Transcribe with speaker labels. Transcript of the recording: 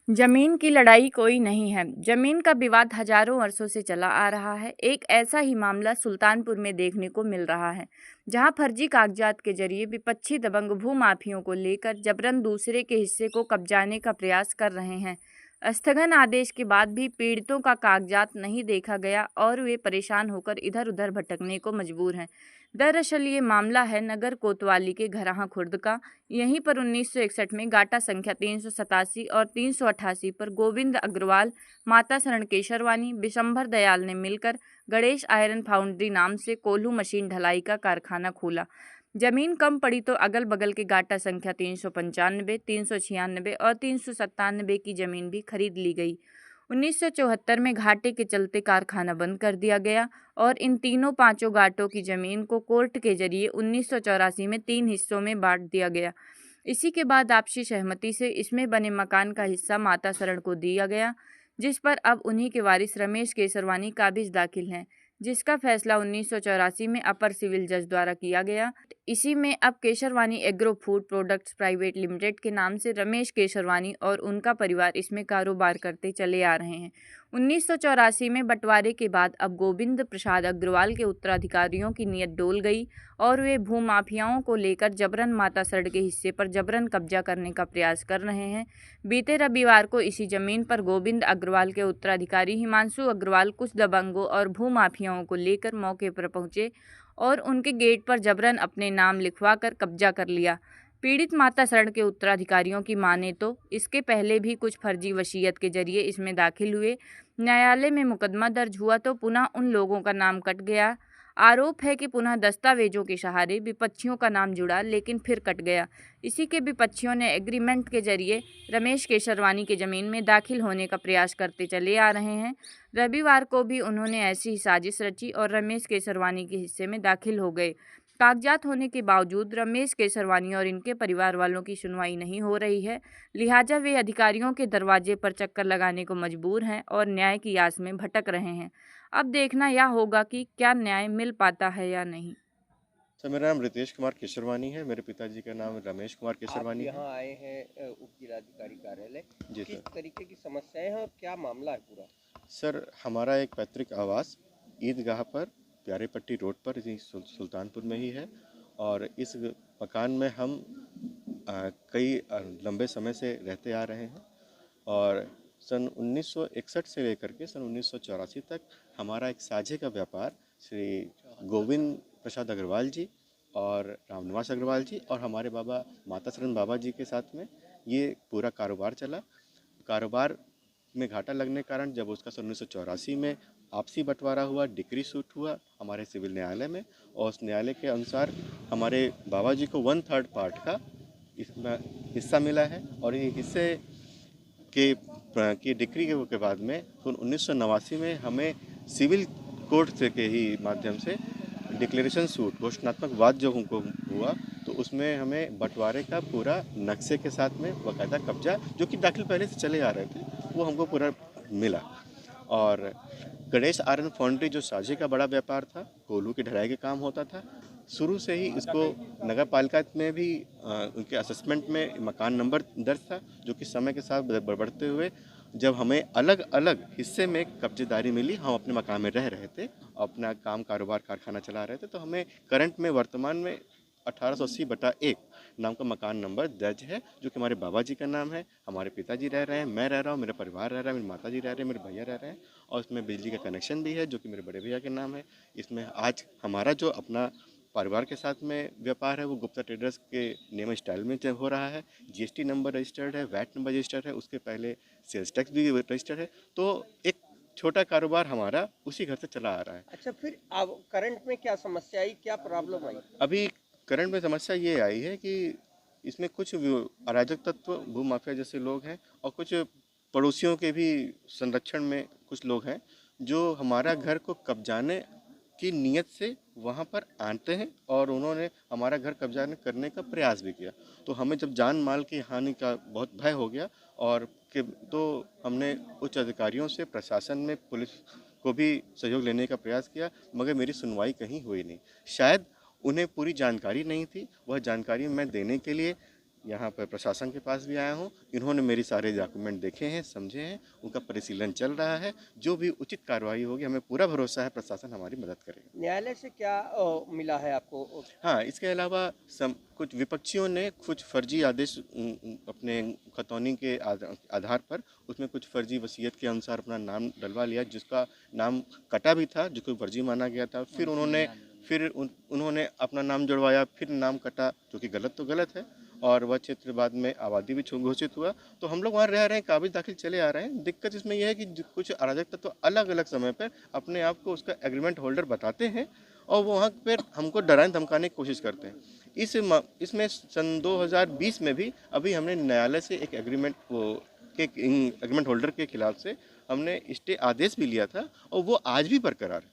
Speaker 1: जमीन की लड़ाई कोई नहीं है। जमीन का विवाद हजारों वर्षों से चला आ रहा है। एक ऐसा ही मामला सुल्तानपुर में देखने को मिल रहा है, जहां फर्जी कागजात के जरिए विपक्षी दबंग भूमाफियों को लेकर जबरन दूसरे के हिस्से को कब्जाने का प्रयास कर रहे हैं। स्थगन आदेश के बाद भी पीड़ितों का कागजात नहीं देखा गया और वे परेशान होकर इधर उधर भटकने को मजबूर हैं। दरअसल ये मामला है नगर कोतवाली के घराहा खुर्द का। यहीं पर 1961 में गाटा संख्या 387 और 388 पर गोविंद अग्रवाल, माता शरण केशरवानी, बिशंभर दयाल ने मिलकर गणेश आयरन फाउंड्री नाम से कोल्हू मशीन ढलाई का कारखाना खोला। जमीन कम पड़ी तो अगल बगल के गाटा संख्या 395, 396 और 397 की जमीन भी खरीद ली गई। 1974 में घाटे के चलते कारखाना बंद कर दिया गया और इन तीनों पांचों घाटों की जमीन को कोर्ट के जरिए 1984 में 3 हिस्सों में बांट दिया गया। इसी के बाद आपसी सहमति से इसमें बने मकान का हिस्सा माता शरण को दिया गया, जिस पर अब उन्हीं के वारिस रमेश केसरवानी काबिज दाखिल हैं, जिसका फैसला 1984 में अपर सिविल जज द्वारा किया गया। इसी में अब Kesharwani agro food products private limited के नाम से रमेश केशरवानी और उनका परिवार इसमें कारोबार करते चले आ रहे हैं। 1984 में बंटवारे के बाद अब गोविंद प्रसाद अग्रवाल के उत्तराधिकारियों की नीयत डोल गई और वे भूमाफियाओं को लेकर जबरन माता शरण के हिस्से पर जबरन कब्जा करने का प्रयास कर रहे हैं। बीते रविवार को इसी जमीन पर गोविंद अग्रवाल के उत्तराधिकारी हिमांशु अग्रवाल कुछ दबंगों और भूमाफियाओं को लेकर मौके पर पहुंचे और उनके गेट पर जबरन अपने नाम लिखवा कर कब्जा कर लिया। पीड़ित माता शरण के उत्तराधिकारियों की माने तो इसके पहले भी कुछ फर्जी वसीयत के जरिए इसमें दाखिल हुए। न्यायालय में मुकदमा दर्ज हुआ तो पुनः उन लोगों का नाम कट गया। आरोप है कि पुनः दस्तावेजों के सहारे विपक्षियों का नाम जुड़ा, लेकिन फिर कट गया। इसी के विपक्षियों ने एग्रीमेंट के जरिए रमेश केशरवानी के जमीन में दाखिल होने का प्रयास करते चले आ रहे हैं। रविवार को भी उन्होंने ऐसी ही साजिश रची और रमेश केसरवानी के हिस्से में दाखिल हो गए। कागजात होने के बावजूद रमेश केसरवानी और इनके परिवार वालों की सुनवाई नहीं हो रही है, लिहाजा वे अधिकारियों के दरवाजे पर चक्कर लगाने को मजबूर हैं और न्याय की आस में भटक रहे हैं। अब देखना यह होगा कि क्या न्याय मिल पाता है या नहीं।
Speaker 2: सर, मेरा नाम रितेश कुमार केशरवानी है। मेरे पिताजी का नाम रमेश कुमार
Speaker 3: आप
Speaker 2: केशरवानी है।
Speaker 3: यहाँ आए हैं उप जिलाधिकारी कार्यालय।
Speaker 2: जी
Speaker 3: किस
Speaker 2: सर।
Speaker 3: तरीके की समस्याएं हैं और क्या मामला है पूरा?
Speaker 2: सर, हमारा एक पैतृक आवास ईदगाह पर प्यारे पट्टी रोड पर यहीं सुल्तानपुर में ही है और इस मकान में हम कई लंबे समय से रहते आ रहे हैं और सन 1961 से लेकर के सन 1984 तक हमारा एक साझे का व्यापार श्री गोविंद प्रसाद अग्रवाल जी और रामनिवास अग्रवाल जी और हमारे बाबा माता शरण बाबा जी के साथ में ये पूरा कारोबार चला। कारोबार में घाटा लगने के कारण जब उसका सन 1984 में आपसी बंटवारा हुआ, डिक्री सूट हुआ हमारे सिविल न्यायालय में और उस न्यायालय के अनुसार हमारे बाबा जी को 1/3 पार्ट का इसमें हिस्सा मिला है और ये हिस्से के की डिक्री के बाद में सन 1989 में हमें सिविल कोर्ट से के ही माध्यम से डिक्लेरेशन सूट घोषणात्मक वाद जो हमको हुआ तो उसमें हमें बंटवारे का पूरा नक्शे के साथ में बाकायदा कब्जा जो कि दाखिल पहले से चले आ रहे थे वो हमको पूरा मिला। और गणेश आयरन फाउंड्री जो साझे का बड़ा व्यापार था, कोल्हू की ढलाई का काम होता था, शुरू से ही इसको नगर पालिका में भी उनके असेसमेंट में मकान नंबर दर्ज था जो कि समय के साथ बढ़ते हुए जब हमें अलग अलग हिस्से में कब्जेदारी मिली, हम अपने मकान में रह रहे थे, अपना काम कारोबार कारखाना चला रहे थे, तो हमें करंट में वर्तमान में 1880/1 नाम का मकान नंबर दर्ज है जो कि हमारे बाबा जी का नाम है। हमारे पिताजी रह रहे हैं, मैं रह रहा हूँ, मेरा परिवार रह रहा है, मेरी माता जी रह रहे हैं, मेरे भैया रह रहे हैं और इसमें बिजली का कनेक्शन भी है जो कि मेरे बड़े भैया के नाम है। इसमें आज हमारा जो अपना परिवार के साथ में व्यापार है वो गुप्ता ट्रेडर्स के नियम स्टाइल में हो रहा है। जीएसटी नंबर रजिस्टर्ड है, वैट नंबर रजिस्टर्ड है, उसके पहले सेल्स टैक्स भी रजिस्टर्ड है, तो एक छोटा कारोबार हमारा उसी घर से चला आ रहा है।
Speaker 3: अच्छा, फिर अब करंट में क्या समस्या आई, क्या प्रॉब्लम आई?
Speaker 2: अभी करंट में समस्या ये आई है कि इसमें कुछ अराजक तत्व भूमाफिया जैसे लोग हैं और कुछ पड़ोसियों के भी संरक्षण में कुछ लोग हैं जो हमारा घर को कब्जाने की नीयत से वहाँ पर आते हैं और उन्होंने हमारा घर कब्जा करने का प्रयास भी किया। तो हमें जब जान माल की हानि का बहुत भय हो गया और तो हमने उच्च अधिकारियों से, प्रशासन में, पुलिस को भी सहयोग लेने का प्रयास किया, मगर मेरी सुनवाई कहीं हुई नहीं। शायद उन्हें पूरी जानकारी नहीं थी, वह जानकारी मैं देने के लिए यहाँ पर प्रशासन के पास भी आया हूँ। इन्होंने मेरी सारे डॉक्यूमेंट देखे हैं, समझे हैं, उनका परिशीलन चल रहा है। जो भी उचित कार्रवाई होगी, हमें पूरा भरोसा है प्रशासन हमारी मदद करेगा।
Speaker 3: न्यायालय से क्या मिला है आपको?
Speaker 2: हाँ, इसके अलावा कुछ विपक्षियों ने कुछ फर्जी आदेश अपने खतौनी के आधार पर उसमें कुछ फर्जी वसीयत के अनुसार अपना नाम डलवा लिया, जिसका नाम कटा भी था, जिसको फर्जी माना गया था। फिर उन्होंने अपना नाम जुड़वाया, फिर नाम कटा, जो कि गलत तो गलत है, और वह क्षेत्र बाद में आबादी भी घोषित हुआ। तो हम लोग वहाँ रह रहे हैं, काबिज दाखिल चले आ रहे हैं। दिक्कत इसमें यह है कि कुछ अराजक तत्व तो अलग अलग समय पर अपने आप को उसका एग्रीमेंट होल्डर बताते हैं और वो वहाँ पर हमको डराने धमकाने की कोशिश करते हैं। इसमें सन 2020 में भी अभी हमने न्यायालय से एक एग्रीमेंट होल्डर के खिलाफ से हमने स्टे आदेश भी लिया था और वो आज भी बरकरार है।